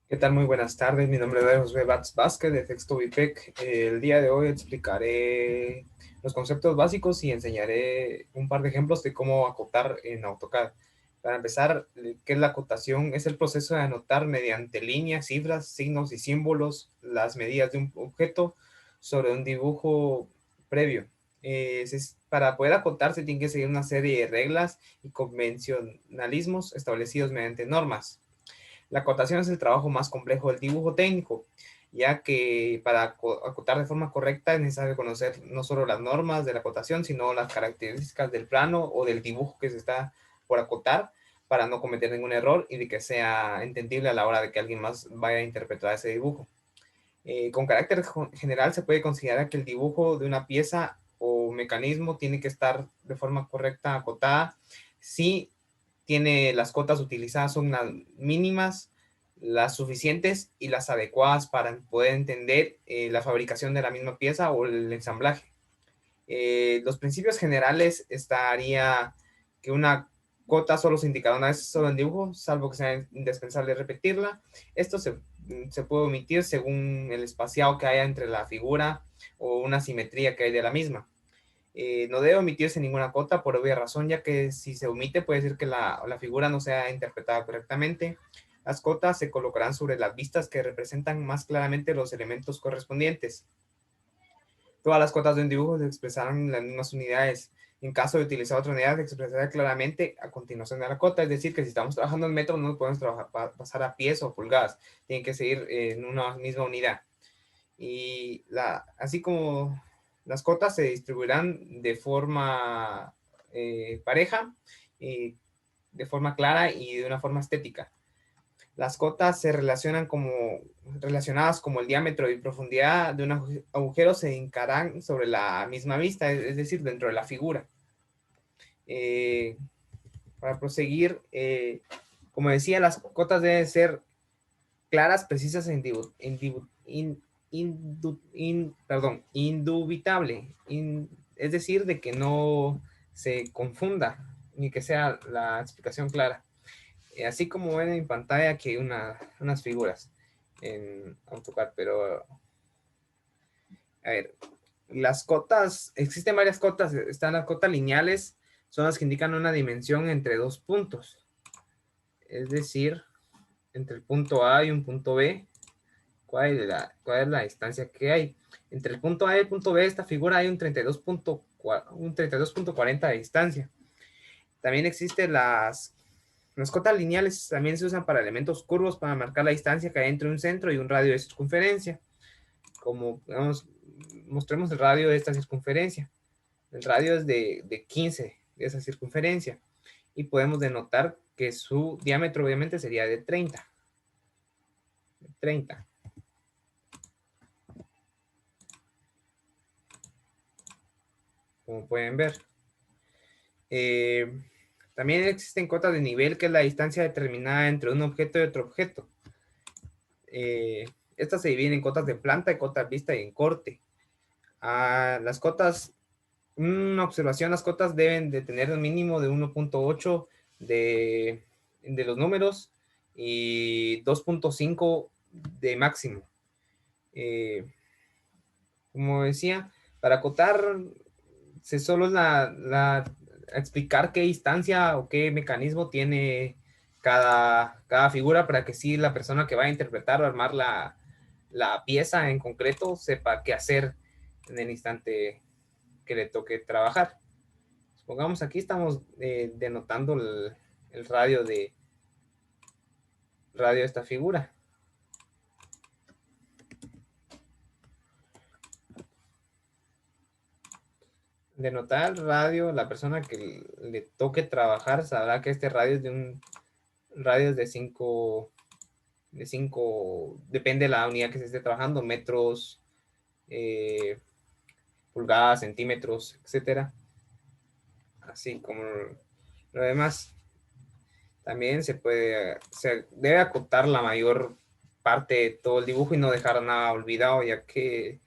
¿Qué tal? Muy buenas tardes. Mi nombre es José Bats Vázquez de Texto Vipec. El día de hoy explicaré los conceptos básicos y enseñaré un par de ejemplos de cómo acotar en AutoCAD. Para empezar, ¿qué es la acotación? Es el proceso de anotar mediante líneas, cifras, signos y símbolos las medidas de un objeto sobre un dibujo previo. Para poder acotar se tiene que seguir una serie de reglas y convencionalismos establecidos mediante normas. La acotación es el trabajo más complejo del dibujo técnico, ya que para acotar de forma correcta es necesario conocer no solo las normas de la acotación, sino las características del plano o del dibujo que se está por acotar para no cometer ningún error y de que sea entendible a la hora de que alguien más vaya a interpretar ese dibujo. Con carácter general se puede considerar que el dibujo de una pieza o mecanismo tiene que estar de forma correcta acotada si tiene las cotas utilizadas son las mínimas, las suficientes y las adecuadas para poder entender la fabricación de la misma pieza o el ensamblaje. Los principios generales estaría que una cota solo se indicará una vez solo en dibujo, salvo que sea indispensable repetirla. Esto se puede omitir según el espaciado que haya entre la figura o una simetría que hay de la misma. No debe omitirse ninguna cota por obvia razón, ya que si se omite puede decir que la figura no sea interpretada correctamente. Las cotas se colocarán sobre las vistas que representan más claramente los elementos correspondientes. Todas las cotas de un dibujo se expresarán en las mismas unidades. En caso de utilizar otra unidad, se expresará claramente a continuación de la cota. Es decir, que si estamos trabajando en metros, no podemos pasar a pies o pulgadas. Tienen que seguir en una misma unidad. Así como las cotas se distribuirán de forma pareja, de forma clara y de una forma estética. Las cotas se relacionadas como el diámetro y profundidad de un agujero se hincarán sobre la misma vista, es decir, dentro de la figura. Eh, para proseguir, como decía, las cotas deben ser claras, precisas e indubitable. Es decir, de que no se confunda ni que sea la explicación clara. Así como ven en pantalla aquí hay unas figuras en AutoCAD, pero a ver, las cotas, existen varias cotas, están las cotas lineales, son las que indican una dimensión entre dos puntos, es decir, entre el punto A y un punto B, cuál es la distancia que hay. Entre el punto A y el punto B de esta figura hay un 32.40 de distancia. También existen las cotas lineales, también se usan para elementos curvos para marcar la distancia que hay entre un centro y un radio de circunferencia. Como digamos, mostremos el radio de esta circunferencia. El radio es de 15 de esa circunferencia y podemos denotar que su diámetro obviamente sería de 30. Como pueden ver. Eh, También existen cotas de nivel, que es la distancia determinada entre un objeto y otro objeto. Estas se dividen en cotas de planta, en cotas vista y en corte. Las cotas, una observación, las cotas deben de tener un mínimo de 1.8 de los números y 2.5 de máximo. Como decía, para acotar se solo es explicar qué distancia o qué mecanismo tiene cada figura para que sí la persona que va a interpretar o armar la pieza en concreto sepa qué hacer en el instante que le toque trabajar. Supongamos aquí estamos denotando el radio de esta figura. Denotar el radio, la persona que le toque trabajar sabrá que este radio es de un radio de 5, depende de la unidad que se esté trabajando, metros, eh, pulgadas, centímetros, etcétera. Así como lo demás. También se debe acotar la mayor parte de todo el dibujo y no dejar nada olvidado, ya que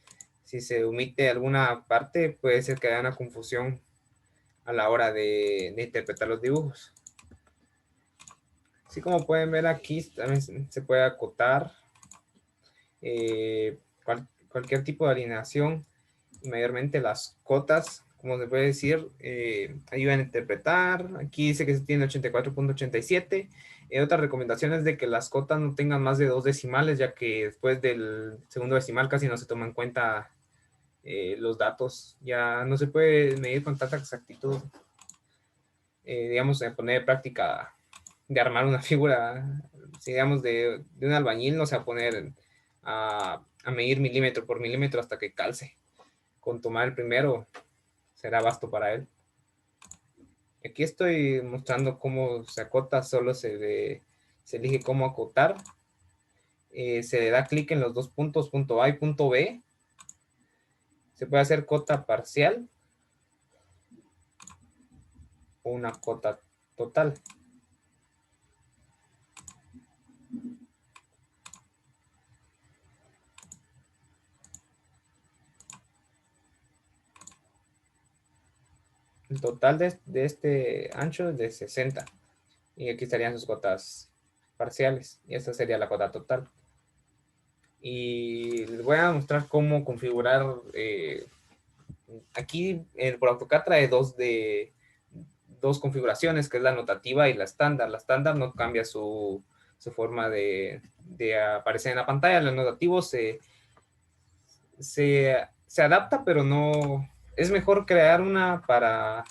si se omite alguna parte puede ser que haya una confusión a la hora de interpretar los dibujos. Así como pueden ver aquí, también se puede acotar cualquier tipo de alineación, y mayormente las cotas, como se puede decir, ayudan a interpretar. Aquí dice que se tiene 84.87. Otra recomendación es de que las cotas no tengan más de 2 decimales, ya que después del segundo decimal casi no se toma en cuenta los datos. Ya no se puede medir con tanta exactitud. Digamos, poner práctica de armar una figura, si digamos, de un albañil, no se va a poner a medir milímetro por milímetro hasta que calce. Con tomar el primero será basto para él. Aquí estoy mostrando cómo se acota, solo se elige cómo acotar. Se le da clic en los dos puntos, punto A y punto B. Se puede hacer cota parcial o una cota total. El total de este ancho es de 60. Y aquí estarían sus cotas parciales. Y esta sería la cota total. Y les voy a mostrar cómo configurar. Aquí por AutoCAD trae dos configuraciones, que es la notativa y la estándar. La estándar no cambia su forma de aparecer en la pantalla. El notativo se adapta, pero no. Es mejor crear una para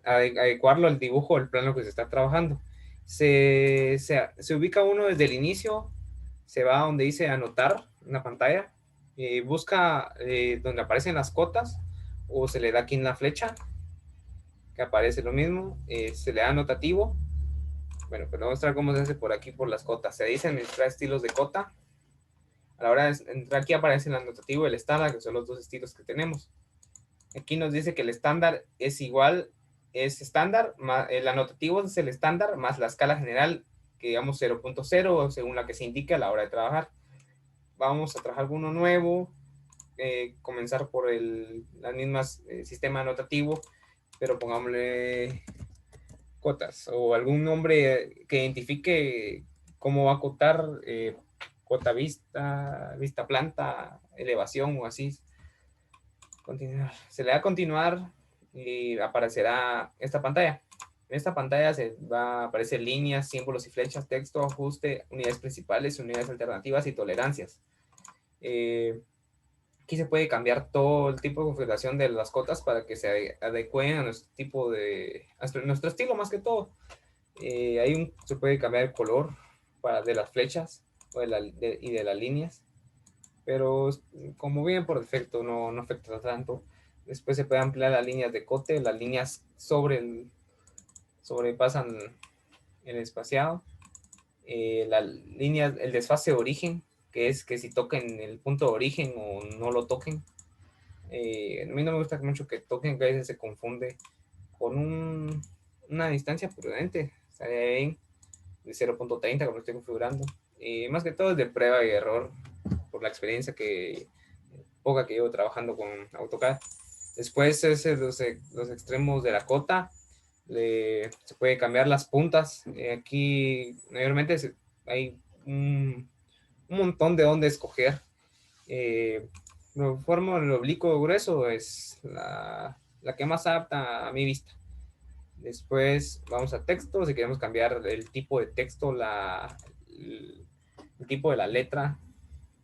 adecuarlo al dibujo o el plano que se está trabajando. Se ubica uno desde el inicio, se va a donde dice anotar en la pantalla, busca donde aparecen las cotas, o se le da aquí en la flecha, que aparece lo mismo, se le da anotativo. Bueno, pues voy a mostrar cómo se hace por aquí por las cotas. Se dice administrar estilos de cota. A la hora de entrar aquí aparece el anotativo y el estándar, que son los dos estilos que tenemos. Aquí nos dice que el estándar es igual, es estándar, el anotativo es el estándar más la escala general, que digamos 0.0, según la que se indique a la hora de trabajar. Vamos a trabajar con uno nuevo, comenzar por las mismas sistema anotativo, pero pongámosle cotas o algún nombre que identifique cómo va a acotar, cota vista, vista planta, elevación o así. Continuar. Se le da a continuar y aparecerá esta pantalla. En esta pantalla se va a aparecer líneas, símbolos y flechas, texto, ajuste, unidades principales, unidades alternativas y tolerancias. Aquí se puede cambiar todo el tipo de configuración de las cotas para que se adecuen a nuestro tipo a nuestro estilo más que todo. Se puede cambiar el color de las flechas y de las líneas, pero como viene por defecto no afecta tanto. Después se puede ampliar las líneas de cote, las líneas sobrepasan el espaciado. El desfase de origen, que es que si toquen el punto de origen o no lo toquen. A mí no me gusta mucho que toquen, que a veces se confunde con una distancia prudente. Estaría bien de 0.30 como lo estoy configurando. Más que todo es de prueba y error por la experiencia poca que llevo trabajando con AutoCAD. Después es los extremos de la cota. Se puede cambiar las puntas. Aquí mayormente hay un montón de dónde escoger. Lo formo el oblicuo grueso es la que más adapta a mi vista. Después vamos a texto. Si queremos cambiar el tipo de texto, el tipo de la letra,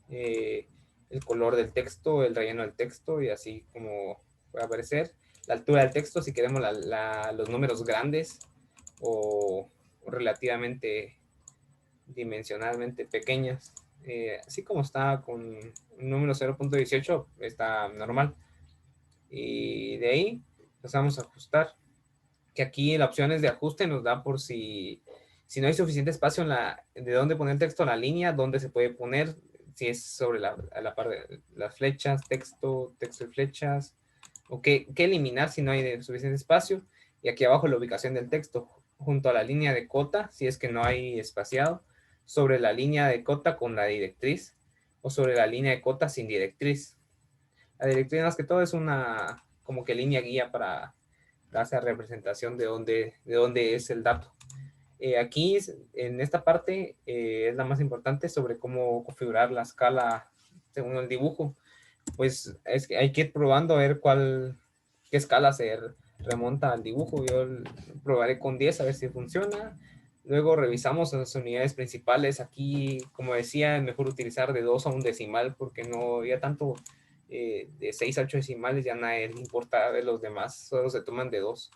el color del texto, el relleno del texto y así como puede aparecer. La altura del texto, si queremos los números grandes o relativamente dimensionalmente pequeñas. Así como está con un número 0.18, está normal. Y de ahí pasamos a ajustar, que aquí la opción es de ajuste, nos da por si no hay suficiente espacio de dónde poner el texto, la línea, dónde se puede poner, si es sobre a la par de las flechas, texto y flechas, o qué eliminar si no hay suficiente espacio. Y aquí abajo la ubicación del texto, junto a la línea de cota, si es que no hay espaciado, sobre la línea de cota con la directriz, o sobre la línea de cota sin directriz. La directriz más que todo es una como que línea guía para esa representación de dónde es el dato. Aquí, en esta parte, es la más importante sobre cómo configurar la escala según el dibujo. Pues es que hay que ir probando a ver qué escala se remonta al dibujo. Yo probaré con 10 a ver si funciona. Luego revisamos las unidades principales. Aquí, como decía, es mejor utilizar de 2 a un decimal porque no ya tanto de 6 a 8 decimales ya nadie le importa de los demás, solo se toman de 2.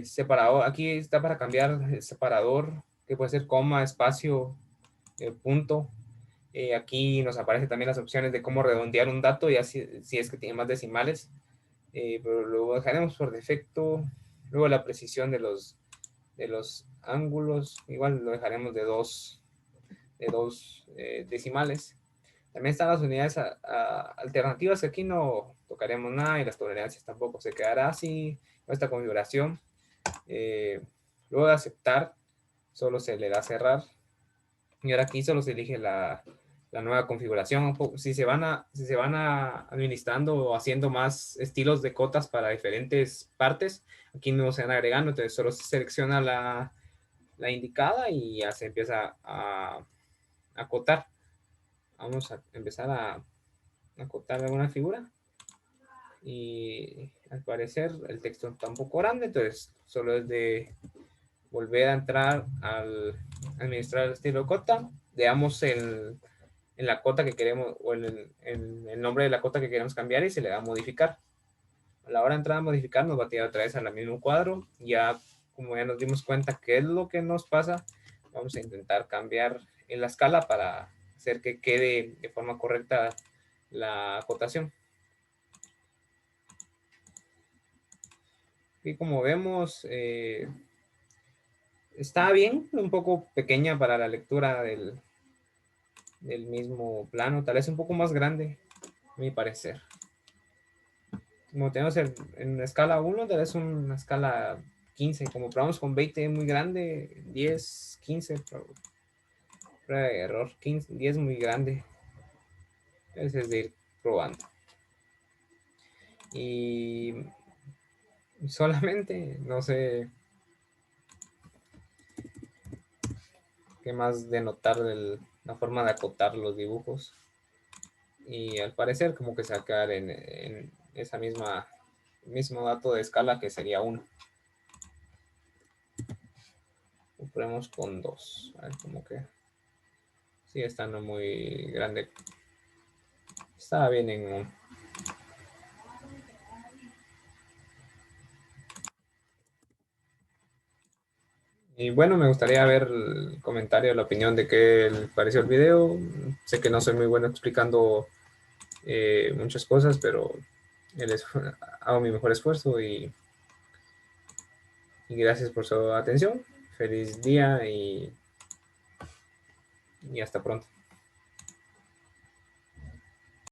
Separador, aquí está para cambiar el separador, que puede ser coma, espacio, punto. Aquí nos aparecen también las opciones de cómo redondear un dato, ya si es que tiene más decimales, pero lo dejaremos por defecto. Luego la precisión de los ángulos, igual lo dejaremos de dos decimales. También están las unidades alternativas, que aquí no tocaremos nada, y las tolerancias tampoco. Se quedará así esta configuración. Luego de aceptar, solo se le da cerrar. Y ahora aquí solo se elige la nueva configuración. Si se van administrando o haciendo más estilos de cotas para diferentes partes, aquí no se van agregando, entonces solo se selecciona la indicada y ya se empieza a acotar. Vamos a empezar a acotar alguna figura. Y al parecer el texto está un poco grande, entonces solo es de volver a entrar al administrar el estilo de cota. Veamos en la cota que queremos o en el nombre de la cota que queremos cambiar y se le da a modificar. A la hora de entrar a modificar nos va a tirar otra vez al mismo cuadro. Ya como ya nos dimos cuenta qué es lo que nos pasa, vamos a intentar cambiar en la escala para hacer que quede de forma correcta la acotación. Y como vemos, está bien, un poco pequeña para la lectura del mismo plano, tal vez un poco más grande, a mi parecer. Como tenemos en escala 1, tal vez una escala 15, como probamos con 20 es muy grande, 10, 15, prueba de error, 15, 10 muy grande, ese es de ir probando. Y solamente, no sé qué más denotar de la forma de acotar los dibujos. Y al parecer como que se va a quedar en esa mismo dato de escala que sería 1. Lo ponemos con 2. A ver, como que sí, está no muy grande. Está bien en 1. Y bueno, me gustaría ver el comentario, la opinión de qué les pareció el video. Sé que no soy muy bueno explicando muchas cosas, pero hago mi mejor esfuerzo y gracias por su atención. Feliz día y hasta pronto.